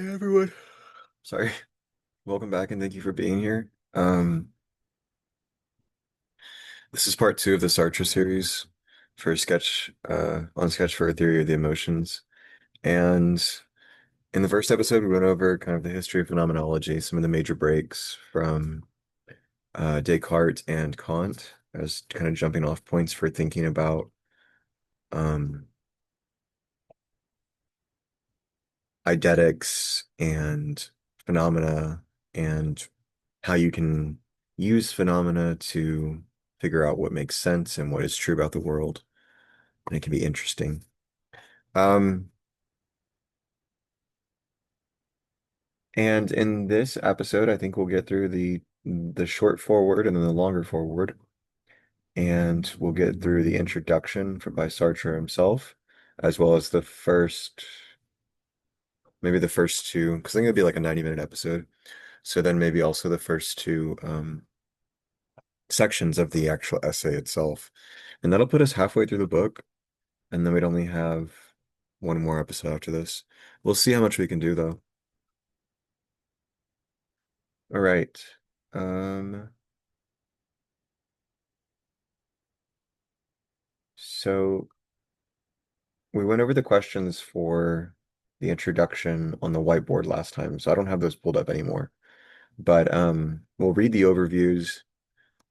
Hey everyone. Sorry. Welcome back and thank you for being here. This is part two of the Sartre series for sketch for a theory of the emotions. And in the first episode, we went over kind of the history of phenomenology, some of the major breaks from Descartes and Kant as kind of jumping off points for thinking about um, eidetics and phenomena and how you can use phenomena to figure out what makes sense and what is true about the world. And it can be interesting. Um, and in this episode, I think we'll get through the short foreword and then the longer foreword. And we'll get through the introduction by Sartre himself, as well as maybe the first two, because I think it'll be like a 90-minute episode. So then maybe also the first two sections of the actual essay itself. And that'll put us halfway through the book. And then we'd only have one more episode after this. We'll see how much we can do though. All right. Um, so we went over the questions for the introduction on the whiteboard last time, so I don't have those pulled up anymore. But we'll read the overviews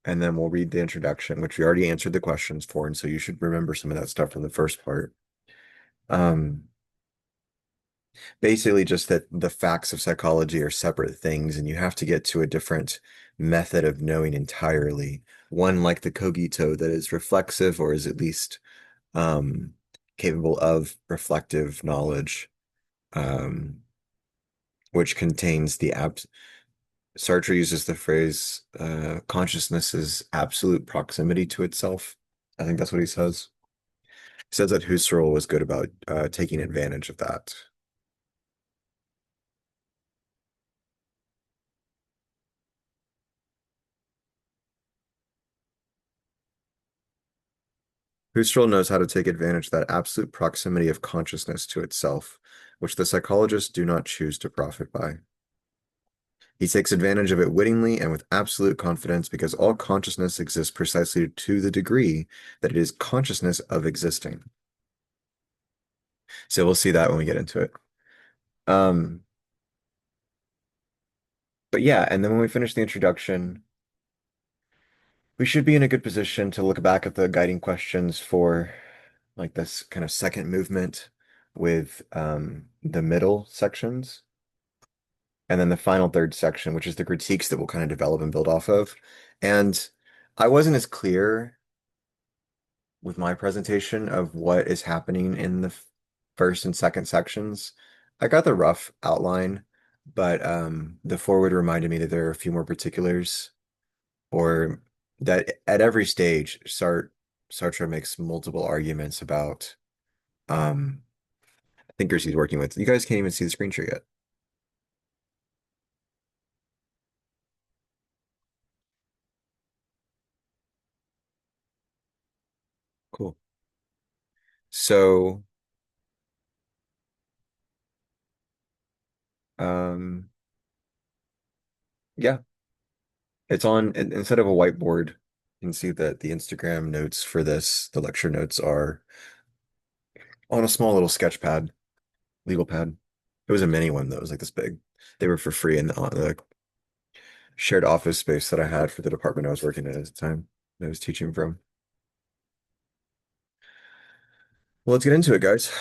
and then we'll read the introduction, which we already answered the questions for, and so you should remember some of that stuff from the first part. Um, Basically just that the facts of psychology are separate things and you have to get to a different method of knowing entirely. One like the cogito that is reflexive or is at least um, capable of reflective knowledge, um, which contains the Sartre uses the phrase consciousness is absolute proximity to itself. I think that's what he says. He says that Husserl was good about taking advantage of that. Husserl knows how to take advantage of that absolute proximity of consciousness to itself, which the psychologists do not choose to profit by. He takes advantage of it wittingly and with absolute confidence because all consciousness exists precisely to the degree that it is consciousness of existing. So we'll see that when we get into it. Um, but yeah, and then when we finish the introduction, we should be in a good position to look back at the guiding questions for like this kind of second movement with the middle sections. And then the final third section, which is the critiques that we'll kind of develop and build off of. And I wasn't as clear with my presentation of what is happening in the first and second sections. I got the rough outline, but the forward reminded me that there are a few more particulars, or that at every stage, Sartre makes multiple arguments about um, thinkers he's working with. You guys can't even see the screen share yet. Cool. So, um, yeah, it's on instead of a whiteboard, you can see that the Instagram notes for this, the lecture notes are on a small little sketch pad, legal pad. It was a mini one that was like this big. They were for free in the shared office space that I had for the department I was working in at the time that I was teaching from. Well, let's get into it, guys.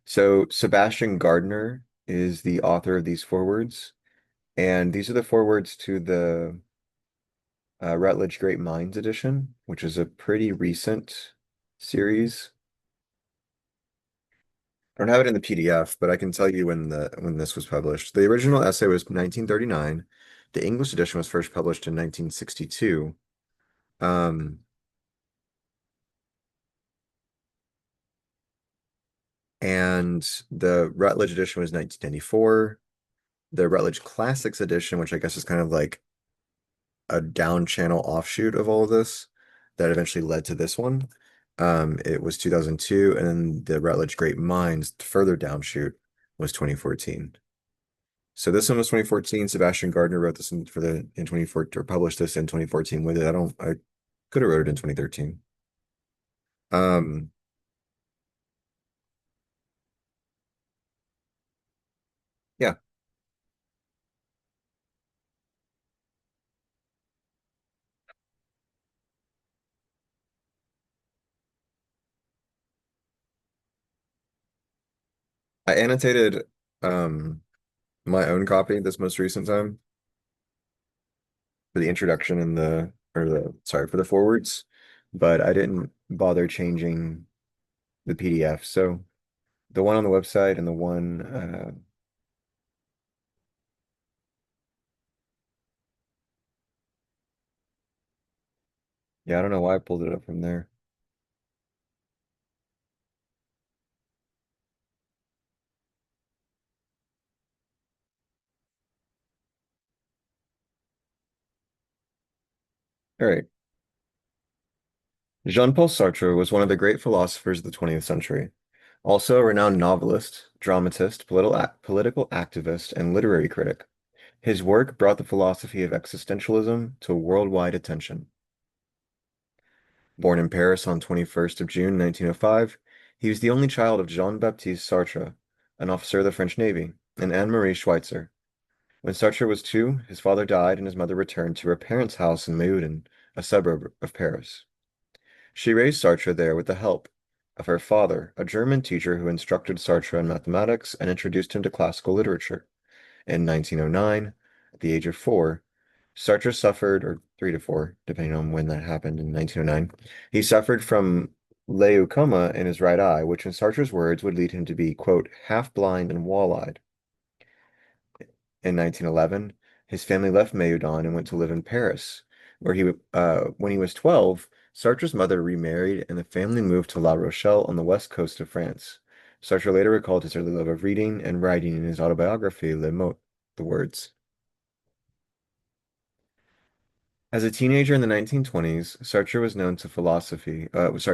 So Sebastian Gardner is the author of these forewords, and these are the forewords to the Routledge Great Minds edition, which is a pretty recent series. I don't have it in the PDF, but I can tell you when this was published. The original essay was 1939. The English edition was first published in 1962. Um, and the Routledge edition was 1994. The Routledge Classics edition, which I guess is kind of like a down channel offshoot of all of this, that eventually led to this one, It was 2002, and then the Routledge Great Minds further downshoot was 2014. So this one was 2014. Sebastian Gardner wrote this in 2014 or published this in 2014 with it. I could have wrote it in 2013. Um, yeah, I annotated my own copy this most recent time for the introduction and for the forwards, but I didn't bother changing the PDF. So the one on the website and the one, yeah, I don't know why I pulled it up from there. All right. Jean-Paul Sartre was one of the great philosophers of the 20th century. Also a renowned novelist, dramatist, political activist, and literary critic. His work brought the philosophy of existentialism to worldwide attention. Born in Paris on 21st of June 1905, he was the only child of Jean-Baptiste Sartre, an officer of the French Navy, and Anne-Marie Schweitzer. When Sartre was 2, his father died and his mother returned to her parents' house in Meudon, a suburb of Paris. She raised Sartre there with the help of her father, a German teacher who instructed Sartre in mathematics and introduced him to classical literature. In 1909, at the age of 4, Sartre suffered, or 3 to 4, depending on when that happened in 1909, he suffered from leucoma in his right eye, which in Sartre's words would lead him to be, quote, half blind and wall-eyed. In 1911, his family left Meudon and went to live in Paris, where when he was 12, Sartre's mother remarried and the family moved to La Rochelle on the west coast of France. Sartre later recalled his early love of reading and writing in his autobiography, Les Mots, the words. As a teenager in the 1920s, Sartre was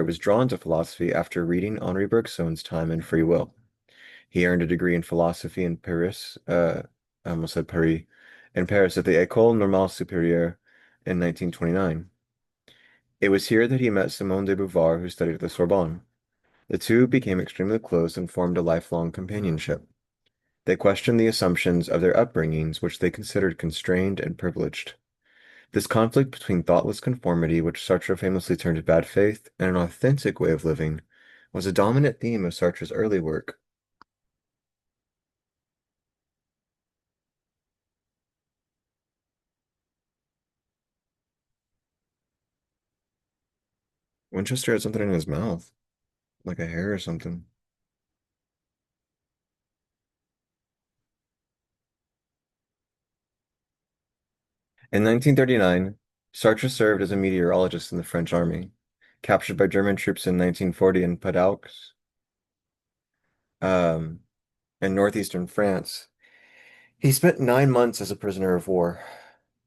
was drawn to philosophy after reading Henri Bergson's Time and Free Will. He earned a degree in philosophy in Paris, I almost said Paris, in Paris at the École Normale Supérieure in 1929. It was here that he met Simone de Beauvoir, who studied at the Sorbonne. The two became extremely close and formed a lifelong companionship. They questioned the assumptions of their upbringings, which they considered constrained and privileged. This conflict between thoughtless conformity, which Sartre famously termed bad faith, and an authentic way of living, was a dominant theme of Sartre's early work. Winchester had something in his mouth, like a hair or something. In 1939, Sartre served as a meteorologist in the French army. Captured by German troops in 1940 in Padaux, um, in northeastern France, he spent 9 months as a prisoner of war.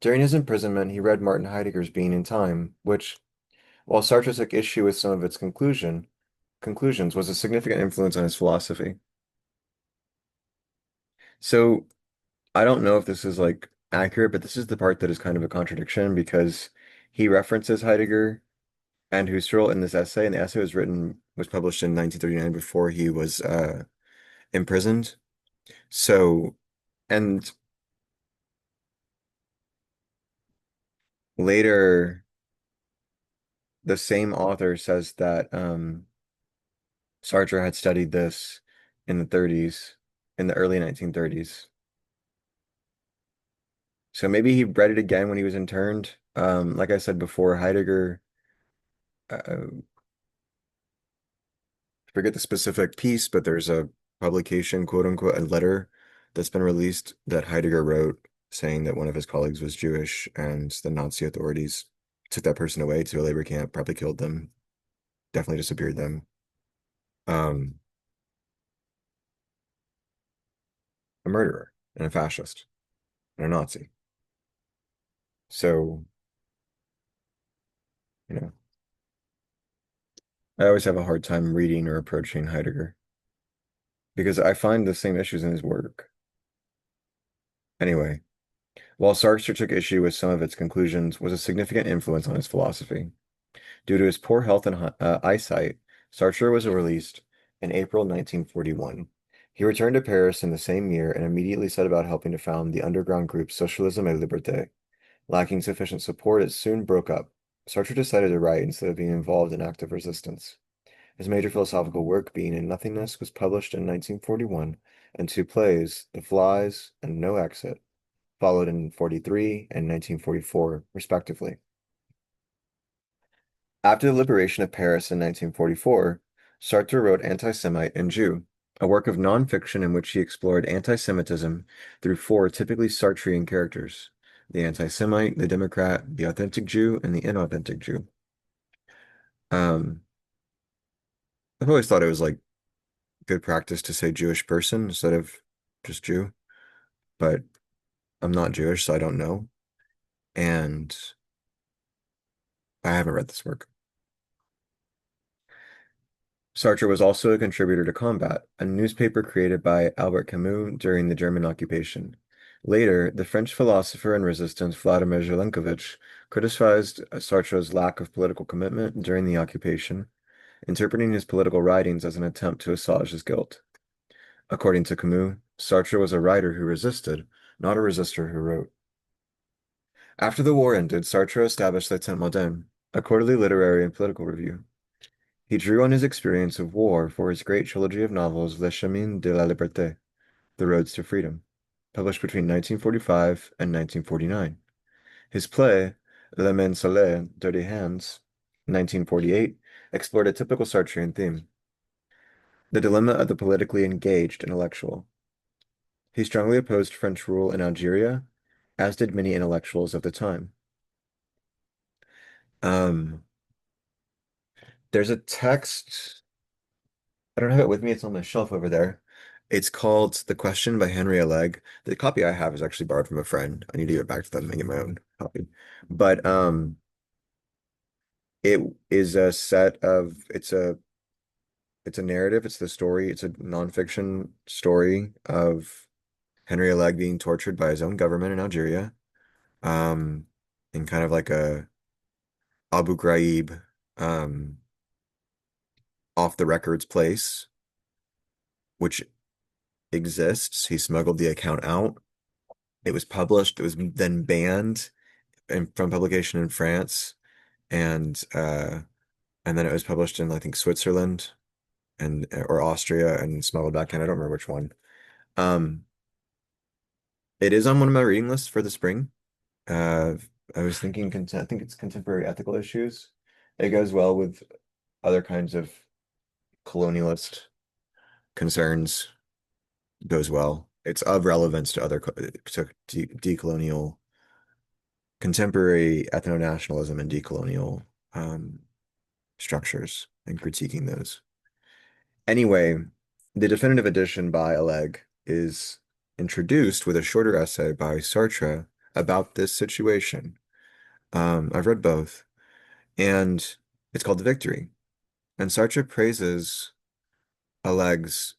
During his imprisonment, he read Martin Heidegger's Being in Time, which, while Sartre took issue with some of its conclusions, was a significant influence on his philosophy. So I don't know if this is like accurate, but this is the part that is kind of a contradiction because he references Heidegger and Husserl in this essay, and the essay was published in 1939 before he was imprisoned. So, and later, the same author says that Sartre had studied this in the 30s, in the early 1930s. So maybe he read it again when he was interned. Like I said before, Heidegger, I forget the specific piece, but there's a publication, quote unquote, a letter that's been released that Heidegger wrote saying that one of his colleagues was Jewish and the Nazi authorities took that person away to a labor camp, probably killed them, definitely disappeared them. Um, a murderer and a fascist and a Nazi. So, you know, I always have a hard time reading or approaching Heidegger because I find the same issues in his work. Anyway, while Sartre took issue with some of its conclusions, was a significant influence on his philosophy. Due to his poor health and eyesight, Sartre was released in April 1941. He returned to Paris in the same year and immediately set about helping to found the underground group Socialisme et Liberté. Lacking sufficient support, it soon broke up. Sartre decided to write instead of being involved in active resistance. His major philosophical work, Being and Nothingness, was published in 1941, and two plays, The Flies and No Exit, followed in 43 and 1944, respectively. After the liberation of Paris in 1944, Sartre wrote Anti-Semite and Jew, a work of nonfiction in which he explored anti-Semitism through four typically Sartrean characters: the anti-Semite, the Democrat, the authentic Jew, and the inauthentic Jew. Um, I've always thought it was like good practice to say Jewish person instead of just Jew, but I'm not Jewish, so I don't know. And I haven't read this work. Sartre was also a contributor to Combat, a newspaper created by Albert Camus during the German occupation. Later, the French philosopher and resistant Vladimir Zelenkovich criticized Sartre's lack of political commitment during the occupation, interpreting his political writings as an attempt to assuage his guilt. According to Camus, Sartre was a writer who resisted, not a resistor who wrote. After the war ended, Sartre established the Temps Moderne, a quarterly literary and political review. He drew on his experience of war for his great trilogy of novels Le Chemin de la Liberté, The Roads to Freedom, published between 1945 and 1949. His play, Le Main Soleil, Dirty Hands, 1948, explored a typical Sartrean theme, the dilemma of the politically engaged intellectual. He strongly opposed French rule in Algeria, as did many intellectuals of the time. Um, there's a text, I don't have it with me, it's on my shelf over there. It's called The Question by Henry Alleg. The copy I have is actually borrowed from a friend. I need to get back to them and get my own copy. But it is a set of it's a narrative, it's the story, it's a nonfiction story of Henry Alleg being tortured by his own government in Algeria, um, in kind of like a Abu Ghraib um off the records place, which exists. He smuggled the account out. It was published. It was then banned from publication in France, and and then it was published in I think Switzerland and or Austria and smuggled back in. I don't remember which one. Um, it is on one of my reading lists for the spring. Uh, I was thinking, I think it's contemporary ethical issues. It goes well with other kinds of colonialist concerns. Goes well. It's of relevance to other to decolonial, contemporary ethno-nationalism and decolonial um, structures and critiquing those. Anyway, the definitive edition by Alleg is introduced with a shorter essay by Sartre about this situation. I've read both, and it's called The Victory. And Sartre praises Alleg's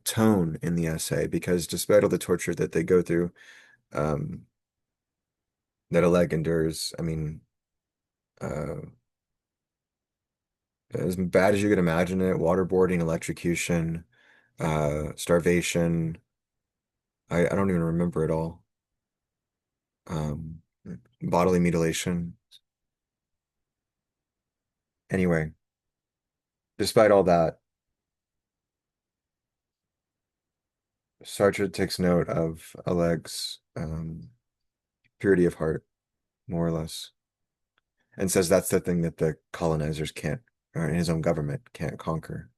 tone in the essay because despite all the torture that they go through, um, that Alleg endures, I mean, uh, as bad as you could imagine it, waterboarding, electrocution, starvation. I don't even remember it all. Um, Bodily mutilation. Anyway, despite all that, Sartre takes note of Alleg's purity of heart, more or less, and says that's the thing that the colonizers can't, or his own government can't conquer.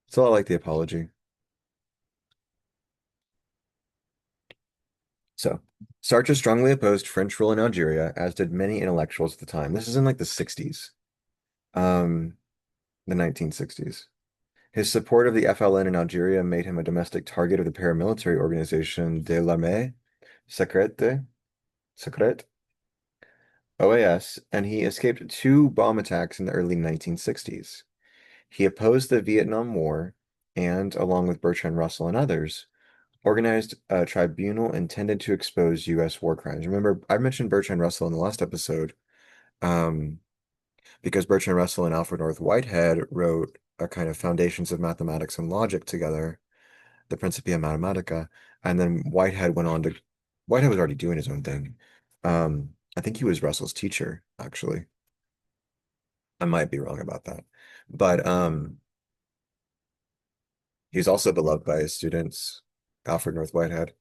So I like the apology. So, Sartre strongly opposed French rule in Algeria, as did many intellectuals at the time. This is in like the 60s, um, the 1960s. His support of the FLN in Algeria made him a domestic target of the paramilitary organization de l'armée secrète, secrète, OAS, and he escaped two bomb attacks in the early 1960s. He opposed the Vietnam War and, along with Bertrand Russell and others, organized a tribunal intended to expose U.S. war crimes. Remember, I mentioned Bertrand Russell in the last episode, um, because Bertrand Russell and Alfred North Whitehead wrote a kind of foundations of mathematics and logic together, the Principia Mathematica, and then Whitehead was already doing his own thing. I think he was Russell's teacher, actually. I might be wrong about that. But he's also beloved by his students, Alfred North Whitehead.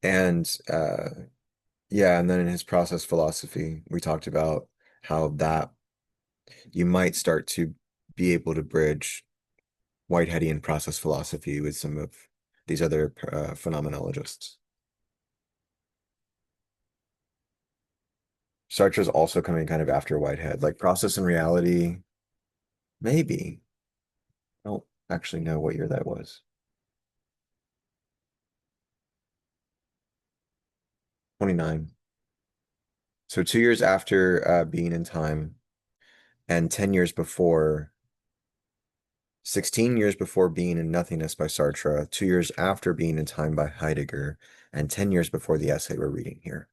And yeah, and then in his process philosophy, we talked about how that you might start to be able to bridge Whiteheadian process philosophy with some of these other phenomenologists. Sartre's also coming kind of after Whitehead, like process and reality, maybe. I don't actually know what year that was. 29. So 2 years after Being in Time and 10 years before, 16 years before Being in Nothingness by Sartre, 2 years after Being in Time by Heidegger, and 10 years before the essay we're reading here.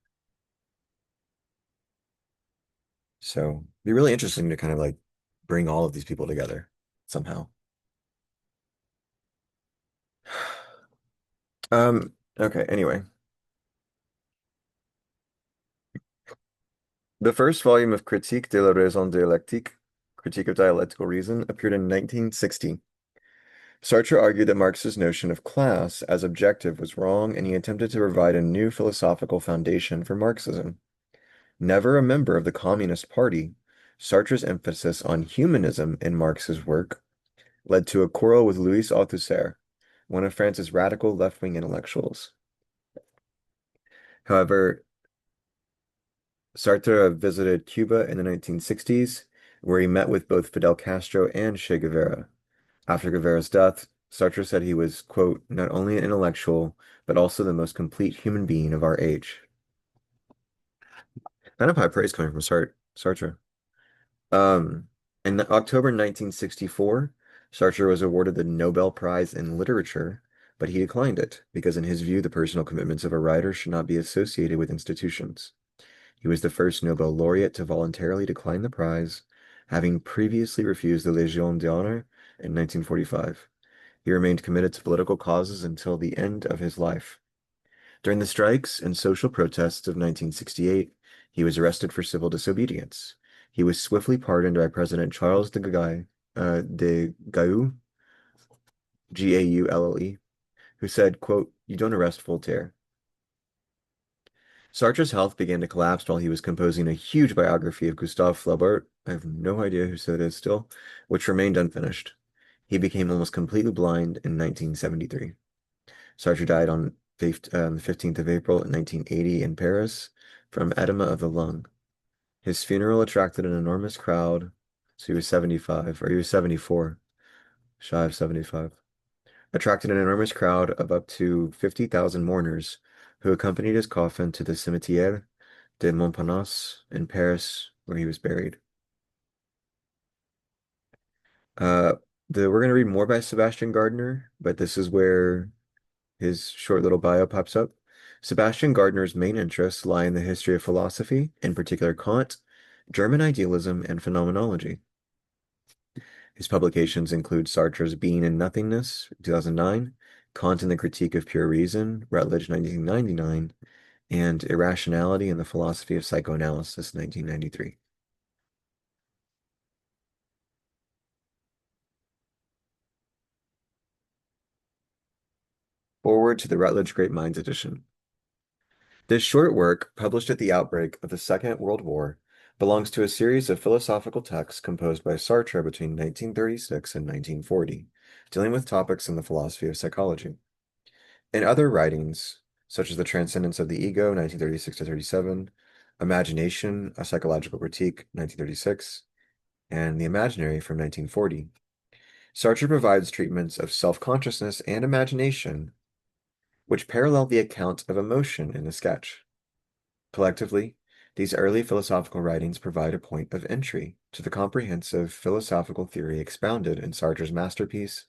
So it'd be really interesting to kind of like bring all of these people together somehow. Okay, anyway. The first volume of Critique de la raison dialectique, Critique of Dialectical Reason, appeared in 1960. Sartre argued that Marx's notion of class as objective was wrong, and he attempted to provide a new philosophical foundation for Marxism. Never a member of the Communist Party, Sartre's emphasis on humanism in Marx's work led to a quarrel with Louis Althusser, one of France's radical left-wing intellectuals. However, Sartre visited Cuba in the 1960s, where he met with both Fidel Castro and Che Guevara. After Guevara's death, Sartre said he was, quote, not only an intellectual, but also the most complete human being of our age. Kind of high praise coming from Sartre. Um, in October 1964, Sartre was awarded the Nobel Prize in Literature, but he declined it because, in his view, the personal commitments of a writer should not be associated with institutions. He was the first Nobel laureate to voluntarily decline the prize, having previously refused the Légion d'honneur in 1945. He remained committed to political causes until the end of his life. During the strikes and social protests of 1968, he was arrested for civil disobedience. He was swiftly pardoned by President Charles de Gaulle, Gaulle, who said, quote, "You don't arrest Voltaire." Sartre's health began to collapse while he was composing a huge biography of Gustave Flaubert. I have no idea who said it is still, which remained unfinished. He became almost completely blind in 1973. Sartre died on the 15th of April 1980 in Paris from edema of the lung. His funeral attracted an enormous crowd. So he was 75, or he was 74, shy of 75. Attracted an enormous crowd of up to 50,000 mourners who accompanied his coffin to the Cimetière de Montparnasse in Paris, where he was buried. Uh, we're going to read more by Sebastian Gardner, but this is where his short little bio pops up. Sebastian Gardner's main interests lie in the history of philosophy, in particular Kant, German idealism, and phenomenology. His publications include Sartre's Being and Nothingness, 2009, Kant and the Critique of Pure Reason, Routledge, 1999, and Irrationality and the Philosophy of Psychoanalysis, 1993. Forward to the Routledge Great Minds edition. This short work, published at the outbreak of the Second World War, belongs to a series of philosophical texts composed by Sartre between 1936 and 1940, dealing with topics in the philosophy of psychology. In other writings, such as The Transcendence of the Ego, 1936 to 37, Imagination, A Psychological Critique, 1936, and The Imaginary from 1940, Sartre provides treatments of self-consciousness and imagination which parallel the account of emotion in the sketch. Collectively, These early philosophical writings provide a point of entry to the comprehensive philosophical theory expounded in Sartre's masterpiece,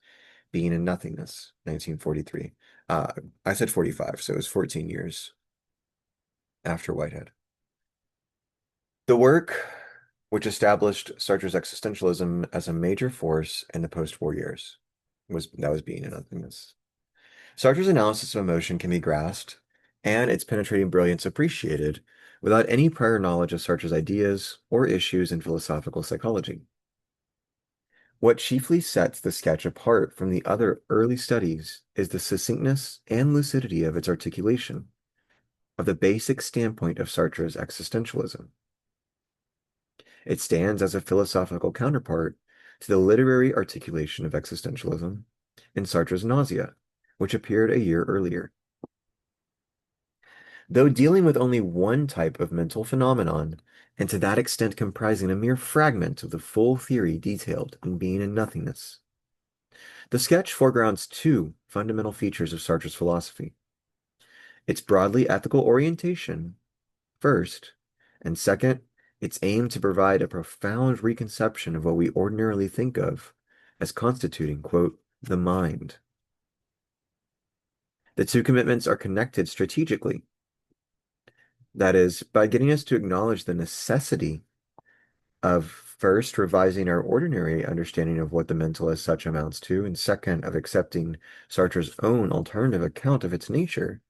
Being and Nothingness, 1943. I said 45, so it was 14 years after Whitehead. The work, which established Sartre's existentialism as a major force in the post-war years, was Being and Nothingness. Sartre's analysis of emotion can be grasped and its penetrating brilliance appreciated without any prior knowledge of Sartre's ideas or issues in philosophical psychology. What chiefly sets the sketch apart from the other early studies is the succinctness and lucidity of its articulation of the basic standpoint of Sartre's existentialism. It stands as a philosophical counterpart to the literary articulation of existentialism in Sartre's Nausea, which appeared a year earlier. Though dealing with only one type of mental phenomenon, and to that extent comprising a mere fragment of the full theory detailed in Being and Nothingness, the sketch foregrounds two fundamental features of Sartre's philosophy: its broadly ethical orientation, first, and second, its aim to provide a profound reconception of what we ordinarily think of as constituting, quote, the mind. The two commitments are connected strategically. That is, by getting us to acknowledge the necessity of first revising our ordinary understanding of what the mental as such amounts to, and second, of accepting Sartre's own alternative account of its nature.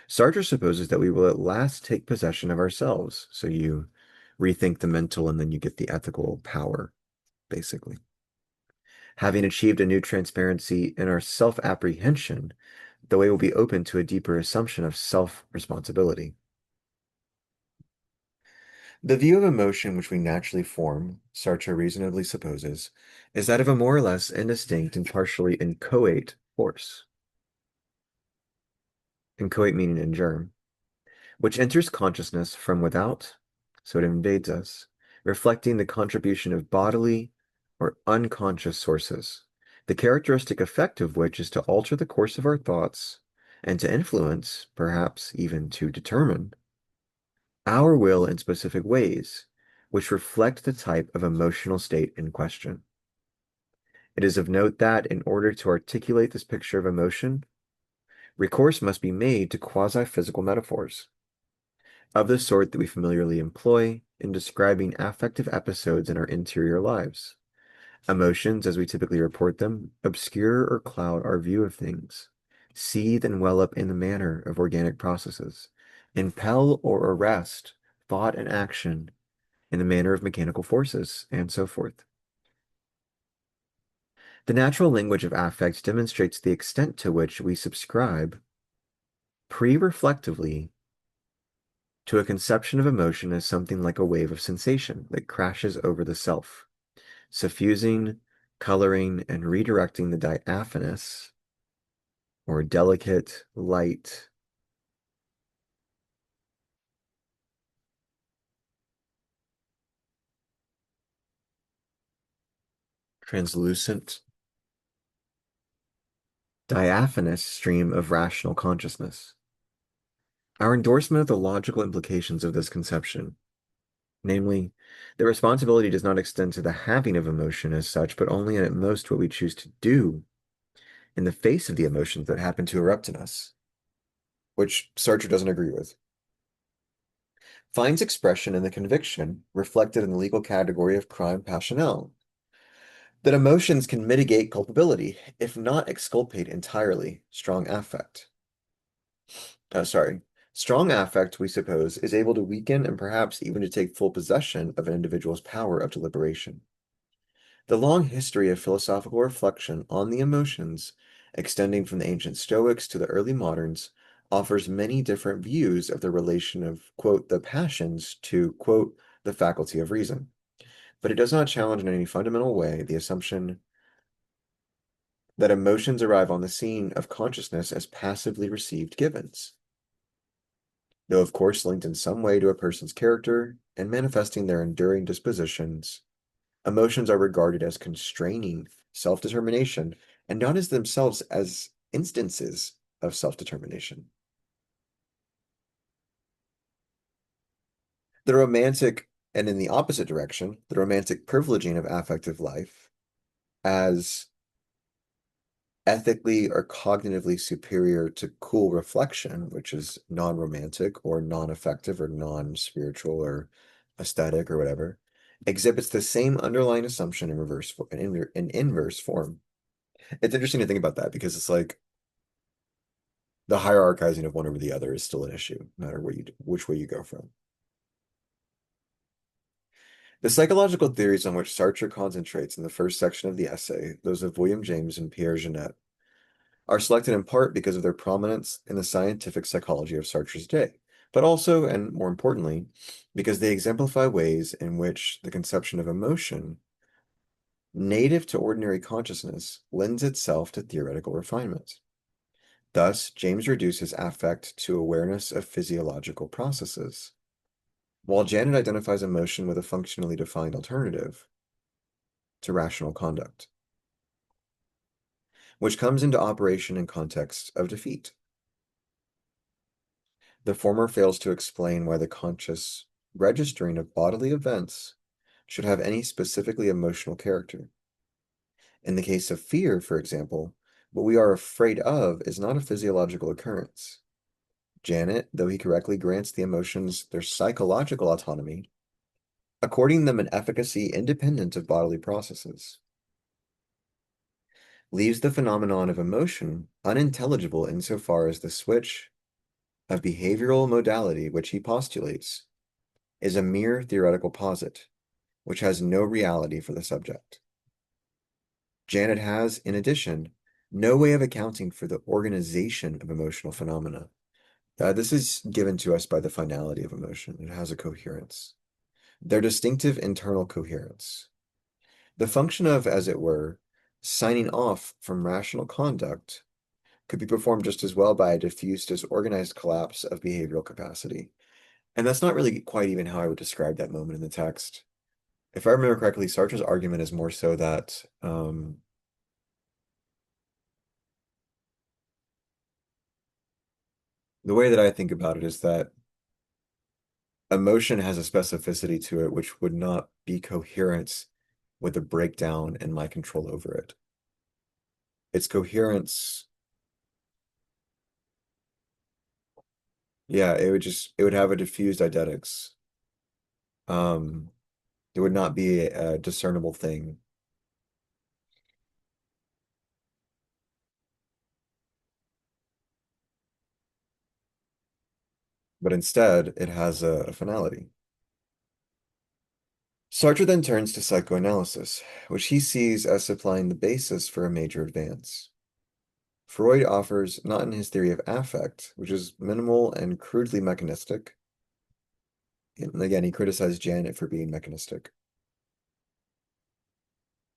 Sartre supposes that we will at last take possession of ourselves. So you rethink the mental and then you get the ethical power, basically. Having achieved a new transparency in our self-apprehension, the way will be open to a deeper assumption of self-responsibility. The view of emotion which we naturally form, Sartre reasonably supposes, is that of a more or less indistinct and partially inchoate force. Inchoate meaning in germ, which enters consciousness from without, so it invades us, reflecting the contribution of bodily or unconscious sources, the characteristic effect of which is to alter the course of our thoughts and to influence, perhaps even to determine, our will in specific ways, which reflect the type of emotional state in question. It is of note that, in order to articulate this picture of emotion, recourse must be made to quasi-physical metaphors, of the sort that we familiarly employ in describing affective episodes in our interior lives. Emotions, as we typically report them, obscure or cloud our view of things, seethe and well up in the manner of organic processes, impel or arrest thought and action in the manner of mechanical forces, and so forth. The natural language of affect demonstrates the extent to which we subscribe pre-reflectively to a conception of emotion as something like a wave of sensation that crashes over the self, suffusing, coloring, and redirecting the diaphanous or delicate light translucent diaphanous stream of rational consciousness. Our endorsement of the logical implications of this conception, namely, the responsibility does not extend to the having of emotion as such, but only and at most what we choose to do in the face of the emotions that happen to erupt in us, which Sartre doesn't agree with, finds expression in the conviction reflected in the legal category of crime passionnel, that emotions can mitigate culpability, if not exculpate entirely strong affect. Strong affect, we suppose, is able to weaken and perhaps even to take full possession of an individual's power of deliberation. The long history of philosophical reflection on the emotions, extending from the ancient Stoics to the early moderns, offers many different views of the relation of, quote, the passions to, quote, the faculty of reason. But it does not challenge in any fundamental way the assumption that emotions arrive on the scene of consciousness as passively received givens, though of course linked in some way to a person's character and manifesting their enduring dispositions. Emotions are regarded as constraining self-determination and not as themselves as instances of self-determination. The romantic, and in the opposite direction, the romantic privileging of affective life as ethically or cognitively superior to cool reflection, which is non-romantic or non-affective or non-spiritual or aesthetic or whatever, exhibits the same underlying assumption in inverse form. It's interesting to think about that because it's like the hierarchizing of one over the other is still an issue, no matter which way you go from. The psychological theories on which Sartre concentrates in the first section of the essay, those of William James and Pierre Janet, are selected in part because of their prominence in the scientific psychology of Sartre's day, but also, and more importantly, because they exemplify ways in which the conception of emotion, native to ordinary consciousness, lends itself to theoretical refinement. Thus, James reduces affect to awareness of physiological processes, while Janet identifies emotion with a functionally defined alternative to rational conduct, which comes into operation in context of defeat. The former fails to explain why the conscious registering of bodily events should have any specifically emotional character. In the case of fear, for example, what we are afraid of is not a physiological occurrence. Janet, though he correctly grants the emotions their psychological autonomy, according them an efficacy independent of bodily processes, leaves the phenomenon of emotion unintelligible insofar as the switch of behavioral modality which he postulates is a mere theoretical posit, which has no reality for the subject. Janet has, in addition, no way of accounting for the organization of emotional phenomena. This is given to us by the finality of emotion. It has a coherence. Their distinctive internal coherence. The function of, as it were, signing off from rational conduct could be performed just as well by a diffuse, disorganized collapse of behavioral capacity. And that's not really quite even how I would describe that moment in the text. If I remember correctly, Sartre's argument is more so that the way that I think about it is that emotion has a specificity to it which would not be coherent with a breakdown in my control over it. Its coherence, yeah, it would have a diffused eidetics. Um, it would not be a discernible thing, but instead it has a finality. Sartre then turns to psychoanalysis, which he sees as supplying the basis for a major advance. Freud offers not in his theory of affect, which is minimal and crudely mechanistic. And again, he criticized Janet for being mechanistic.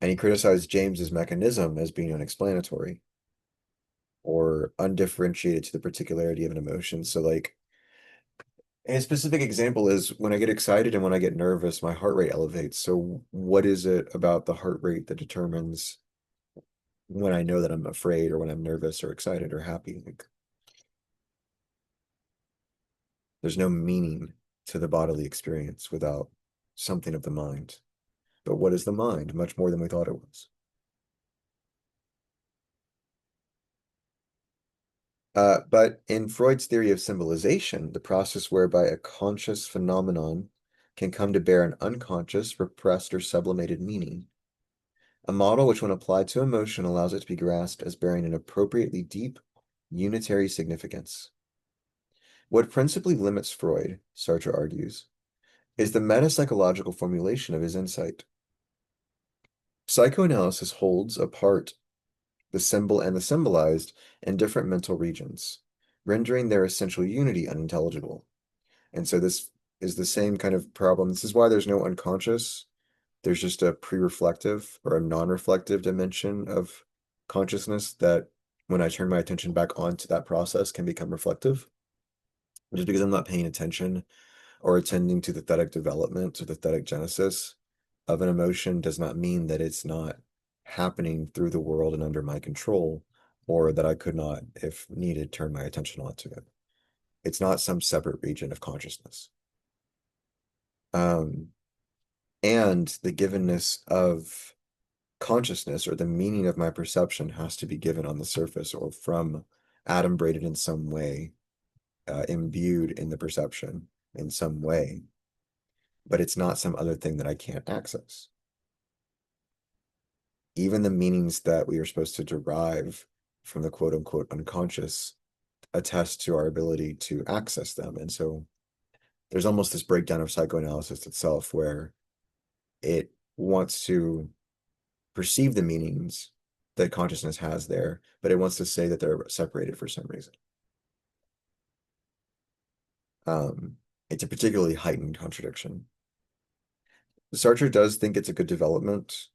And he criticized James's mechanism as being unexplanatory or undifferentiated to the particularity of an emotion. So, like, a specific example is when I get excited and when I get nervous, my heart rate elevates. So, what is it about the heart rate that determines when I know that I'm afraid or when I'm nervous or excited or happy? Like, there's no meaning to the bodily experience without something of the mind. But what is the mind? Much more than we thought it was. But in Freud's theory of symbolization, the process whereby a conscious phenomenon can come to bear an unconscious, repressed, or sublimated meaning, a model which, when applied to emotion, allows it to be grasped as bearing an appropriately deep, unitary significance. What principally limits Freud, Sartre argues, is the metapsychological formulation of his insight. Psychoanalysis holds apart the symbol and the symbolized in different mental regions, rendering their essential unity unintelligible. And so this is the same kind of problem. This is why there's no unconscious. There's just a pre-reflective or a non-reflective dimension of consciousness that when I turn my attention back onto that process can become reflective. Just because I'm not paying attention or attending to the thetic development or the thetic genesis of an emotion does not mean that it's not happening through the world and under my control, or that I could not, if needed, turn my attention onto it. It's not some separate region of consciousness. Um, and the givenness of consciousness or the meaning of my perception has to be given on the surface or from adumbrated in some way, imbued in the perception in some way, but it's not some other thing that I can't access. Even the meanings that we are supposed to derive from the quote unquote unconscious attest to our ability to access them. And so there's almost this breakdown of psychoanalysis itself where it wants to perceive the meanings that consciousness has there, but it wants to say that they're separated for some reason. It's a particularly heightened contradiction. Sartre does think it's a good development,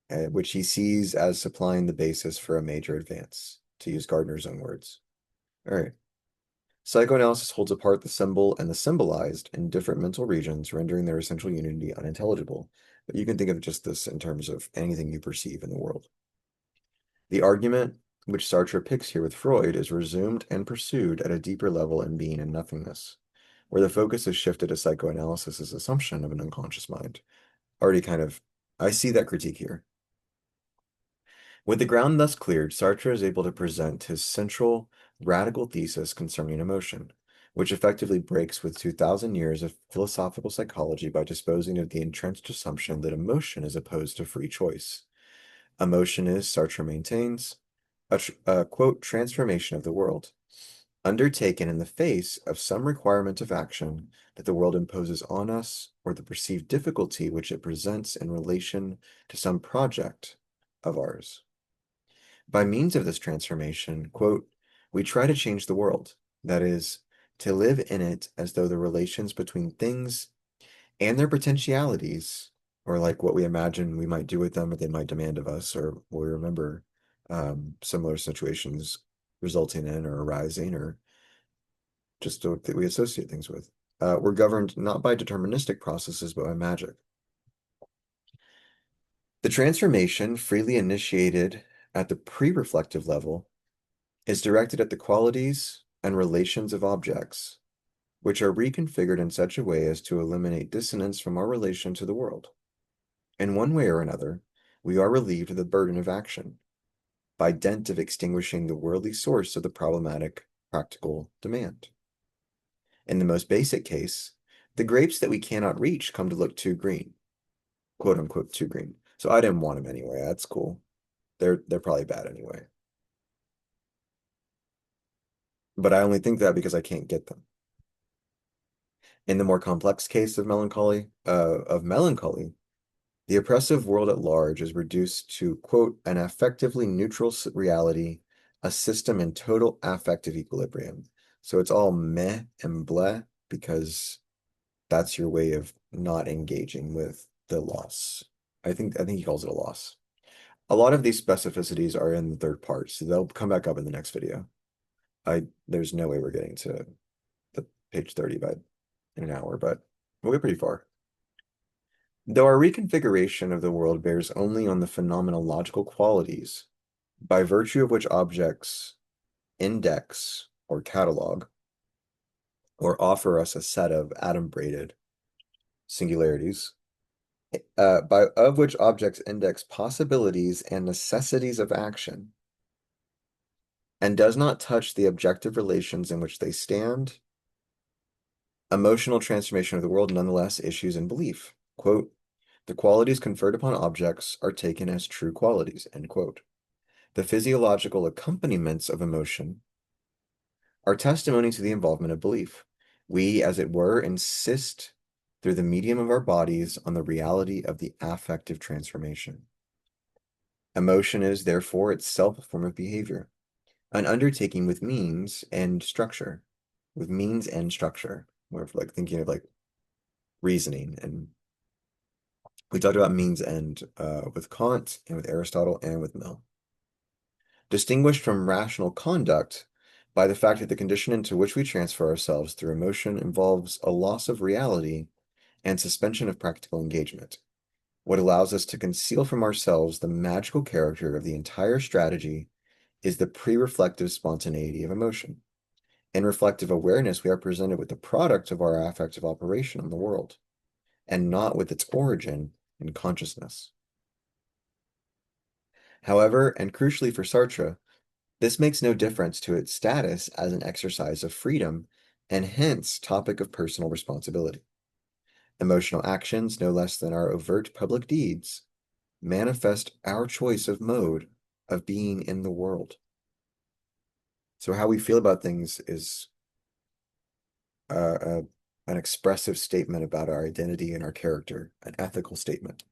which he sees as supplying the basis for a major advance, to use Gardner's own words. All right. Psychoanalysis holds apart the symbol and the symbolized in different mental regions, rendering their essential unity unintelligible. But you can think of just this in terms of anything you perceive in the world. The argument which Sartre picks here with Freud is resumed and pursued at a deeper level in being and nothingness, where the focus is shifted to psychoanalysis's assumption of an unconscious mind. I see that critique here. With the ground thus cleared, Sartre is able to present his central radical thesis concerning emotion, which effectively breaks with 2,000 years of philosophical psychology by disposing of the entrenched assumption that emotion is opposed to free choice. Emotion is, Sartre maintains, a quote, transformation of the world, undertaken in the face of some requirement of action that the world imposes on us or the perceived difficulty which it presents in relation to some project of ours. By means of this transformation, quote, we try to change the world, that is, to live in it as though the relations between things and their potentialities, or like what we imagine we might do with them or they might demand of us, or we remember similar situations resulting in or arising, or just that we associate things with, were governed not by deterministic processes, but by magic. The transformation, freely initiated at the pre-reflective level, is directed at the qualities and relations of objects, which are reconfigured in such a way as to eliminate dissonance from our relation to the world. In one way or another, we are relieved of the burden of action by dint of extinguishing the worldly source of the problematic practical demand. In the most basic case, the grapes that we cannot reach come to look too green, quote unquote, too green. So I didn't want them anyway. That's cool. They're probably bad anyway. But I only think that because I can't get them. In the more complex case of melancholy, the oppressive world at large is reduced to, quote, an affectively neutral reality, a system in total affective equilibrium. So it's all meh and bleh because that's your way of not engaging with the loss. I think he calls it a loss. A lot of these specificities are in the third part, so they'll come back up in the next video. There's no way we're getting to the page 30 in an hour, but we'll get pretty far. Though our reconfiguration of the world bears only on the phenomenological qualities, by virtue of which objects index or catalog, or offer us a set of adumbrated singularities, of which objects index possibilities and necessities of action, and does not touch the objective relations in which they stand, emotional transformation of the world nonetheless issues in belief. Quote, the qualities conferred upon objects are taken as true qualities, end quote. The physiological accompaniments of emotion are testimony to the involvement of belief. We, as it were, insist through the medium of our bodies on the reality of the affective transformation. Emotion is, therefore, itself a form of behavior, an undertaking with means and structure. We're like thinking of like reasoning, and we talked about means end with Kant and with Aristotle and with Mill. Distinguished from rational conduct by the fact that the condition into which we transfer ourselves through emotion involves a loss of reality and suspension of practical engagement. What allows us to conceal from ourselves the magical character of the entire strategy is the pre-reflective spontaneity of emotion. In reflective awareness, we are presented with the product of our affective operation in the world, and not with its origin in consciousness. However, and crucially for Sartre, this makes no difference to its status as an exercise of freedom, and hence topic of personal responsibility. Emotional actions, no less than our overt public deeds, manifest our choice of mode of being in the world. So how we feel about things is an expressive statement about our identity and our character, an ethical statement.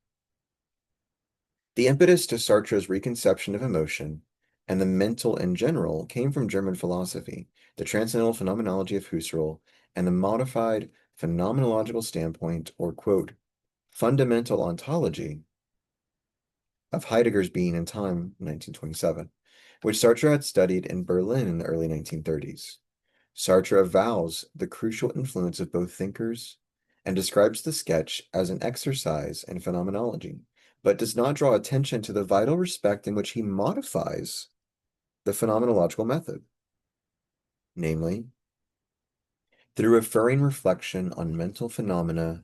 The impetus to Sartre's reconception of emotion and the mental in general came from German philosophy, the transcendental phenomenology of Husserl, and the modified phenomenological standpoint, or quote, fundamental ontology of Heidegger's Being and Time, 1927, which Sartre had studied in Berlin in the early 1930s. Sartre avows the crucial influence of both thinkers and describes the sketch as an exercise in phenomenology, but does not draw attention to the vital respect in which he modifies the phenomenological method, namely, through referring reflection on mental phenomena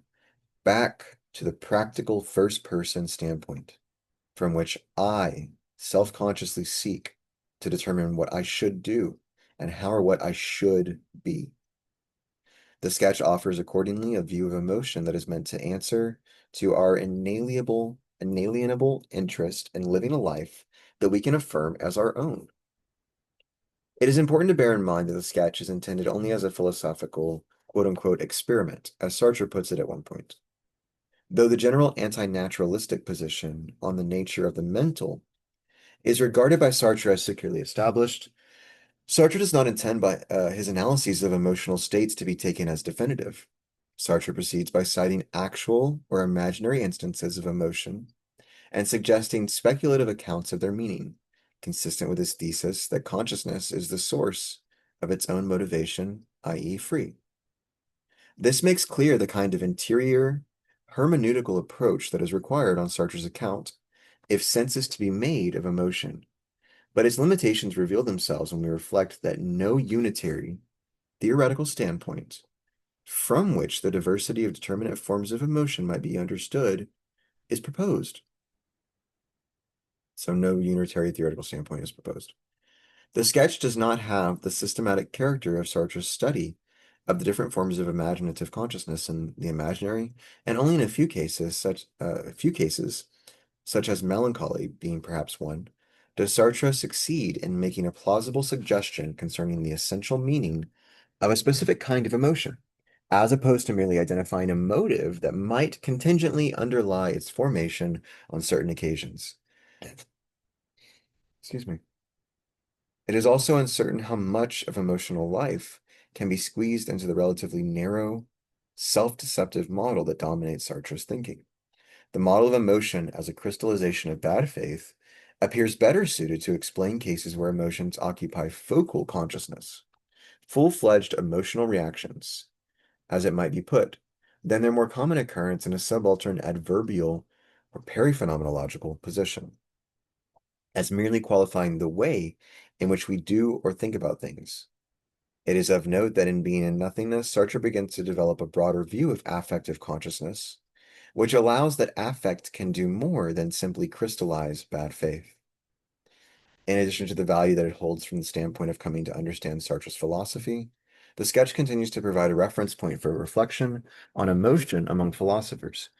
back to the practical first-person standpoint, from which I self-consciously seek to determine what I should do and how or what I should be. The sketch offers accordingly a view of emotion that is meant to answer to our inalienable interest in living a life that we can affirm as our own. It is important to bear in mind that the sketch is intended only as a philosophical quote-unquote experiment, as Sartre puts it at one point. Though the general anti-naturalistic position on the nature of the mental is regarded by Sartre as securely established, Sartre does not intend by his analyses of emotional states to be taken as definitive. Sartre proceeds by citing actual or imaginary instances of emotion and suggesting speculative accounts of their meaning, consistent with his thesis that consciousness is the source of its own motivation, i.e., free. This makes clear the kind of interior, hermeneutical approach that is required on Sartre's account if sense is to be made of emotion. But its limitations reveal themselves when we reflect that no unitary, theoretical standpoint from which the diversity of determinate forms of emotion might be understood is proposed. So no unitary theoretical standpoint is proposed. The sketch does not have the systematic character of Sartre's study of the different forms of imaginative consciousness in the imaginary, and only in a few cases, such as melancholy being perhaps one, does Sartre succeed in making a plausible suggestion concerning the essential meaning of a specific kind of emotion, as opposed to merely identifying a motive that might contingently underlie its formation on certain occasions. Excuse me. It is also uncertain how much of emotional life can be squeezed into the relatively narrow, self-deceptive model that dominates Sartre's thinking. The model of emotion as a crystallization of bad faith appears better suited to explain cases where emotions occupy focal consciousness, full-fledged emotional reactions, as it might be put, than their more common occurrence in a subaltern adverbial or periphenomenological position, as merely qualifying the way in which we do or think about things. It is of note that in Being and Nothingness, Sartre begins to develop a broader view of affective consciousness, which allows that affect can do more than simply crystallize bad faith. In addition to the value that it holds from the standpoint of coming to understand Sartre's philosophy, the sketch continues to provide a reference point for reflection on emotion among philosophers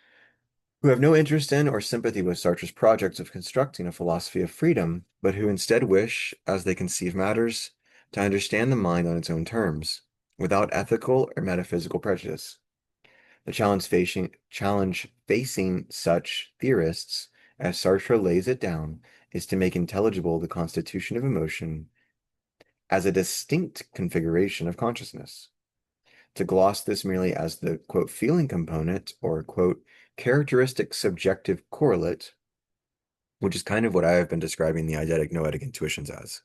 who have no interest in or sympathy with Sartre's projects of constructing a philosophy of freedom, but who instead wish, as they conceive matters, to understand the mind on its own terms, without ethical or metaphysical prejudice. The challenge facing such theorists, as Sartre lays it down, is to make intelligible the constitution of emotion as a distinct configuration of consciousness. To gloss this merely as the, quote, feeling component or, quote, characteristic subjective correlate, which is kind of what I have been describing the eidetic noetic intuitions as,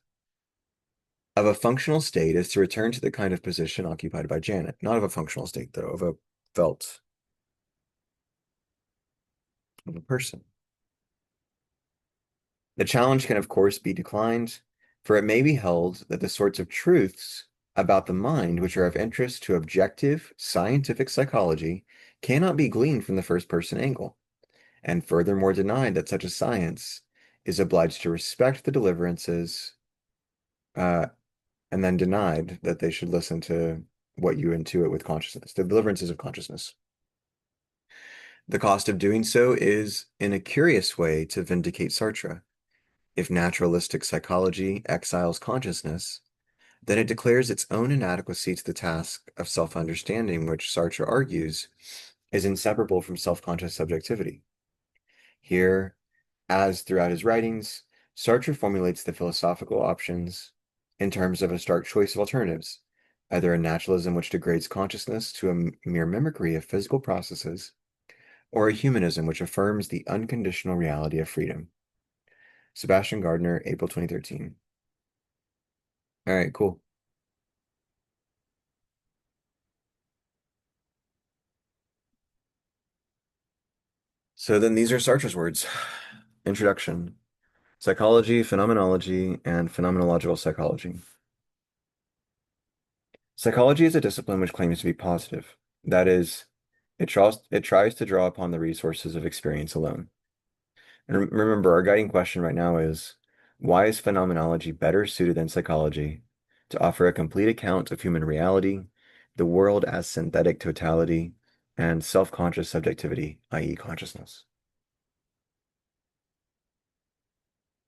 of a functional state is to return to the kind of position occupied by Janet, not of a functional state, though, of a felt, of a person. The challenge can, of course, be declined, for it may be held that the sorts of truths about the mind which are of interest to objective scientific psychology cannot be gleaned from the first-person angle, and furthermore denied that such a science is obliged to respect the deliverances, uh, and then denied that they should listen to what you intuit with consciousness, the deliverances of consciousness. The cost of doing so is, in a curious way, to vindicate Sartre. If naturalistic psychology exiles consciousness, then it declares its own inadequacy to the task of self-understanding, which Sartre argues is inseparable from self-conscious subjectivity. Here, as throughout his writings, Sartre formulates the philosophical options in terms of a stark choice of alternatives, either a naturalism which degrades consciousness to a mere mimicry of physical processes, or a humanism which affirms the unconditional reality of freedom. Sebastian Gardner, April 2013. All right, cool. So then these are Sartre's words. Introduction. Psychology, phenomenology, and phenomenological psychology. Psychology is a discipline which claims to be positive. That is, it tries to draw upon the resources of experience alone. And remember, our guiding question right now is, why is phenomenology better suited than psychology to offer a complete account of human reality, the world as synthetic totality, and self-conscious subjectivity, i.e. consciousness?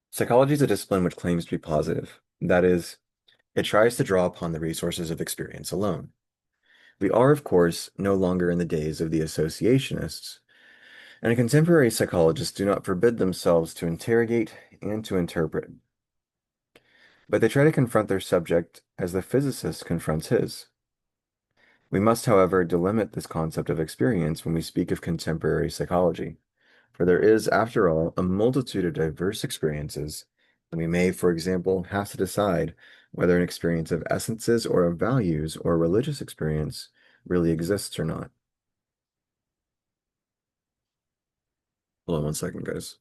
Psychology is a discipline which claims to be positive. That is, it tries to draw upon the resources of experience alone. We are, of course, no longer in the days of the associationists, and contemporary psychologists do not forbid themselves to interrogate and to interpret, but they try to confront their subject as the physicist confronts his. We must, however, delimit this concept of experience when we speak of contemporary psychology, for there is, after all, a multitude of diverse experiences, and we may, for example, have to decide whether an experience of essences or of values or a religious experience really exists or not. Hold on one second, guys.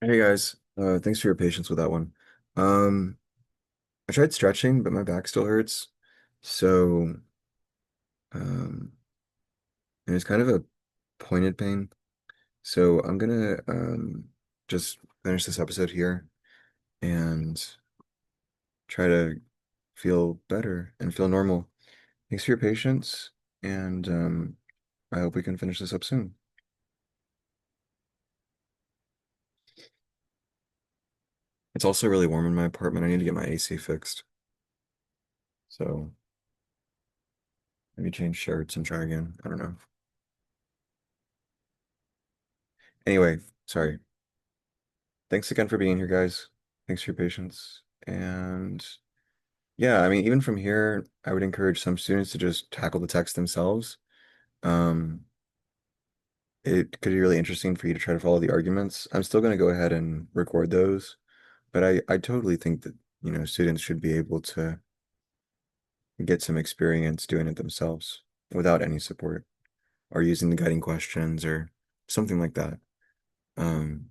Hey guys, thanks for your patience with that one. Um, I tried stretching, but my back still hurts. So, um, and it's kind of a pointed pain. So I'm gonna just finish this episode here and try to feel better and feel normal. Thanks for your patience, and I hope we can finish this up soon. It's also really warm in my apartment. I need to get my AC fixed. So maybe change shirts and try again. I don't know. Anyway, sorry. Thanks again for being here, guys. Thanks for your patience. And yeah, I mean, even from here, I would encourage some students to just tackle the text themselves. Um, it could be really interesting for you to try to follow the arguments. I'm still going to go ahead and record those, but I totally think that, students should be able to get some experience doing it themselves without any support or using the guiding questions or something like that. Um,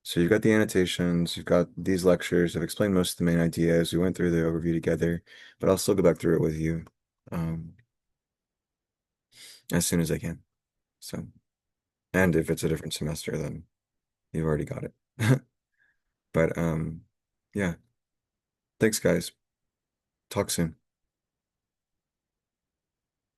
So you've got the annotations, you've got these lectures. I've explained most of the main ideas. We went through the overview together, but I'll still go back through it with you um, as soon as I can. So, and if it's a different semester, then you've already got it. But yeah, thanks, guys. Talk soon.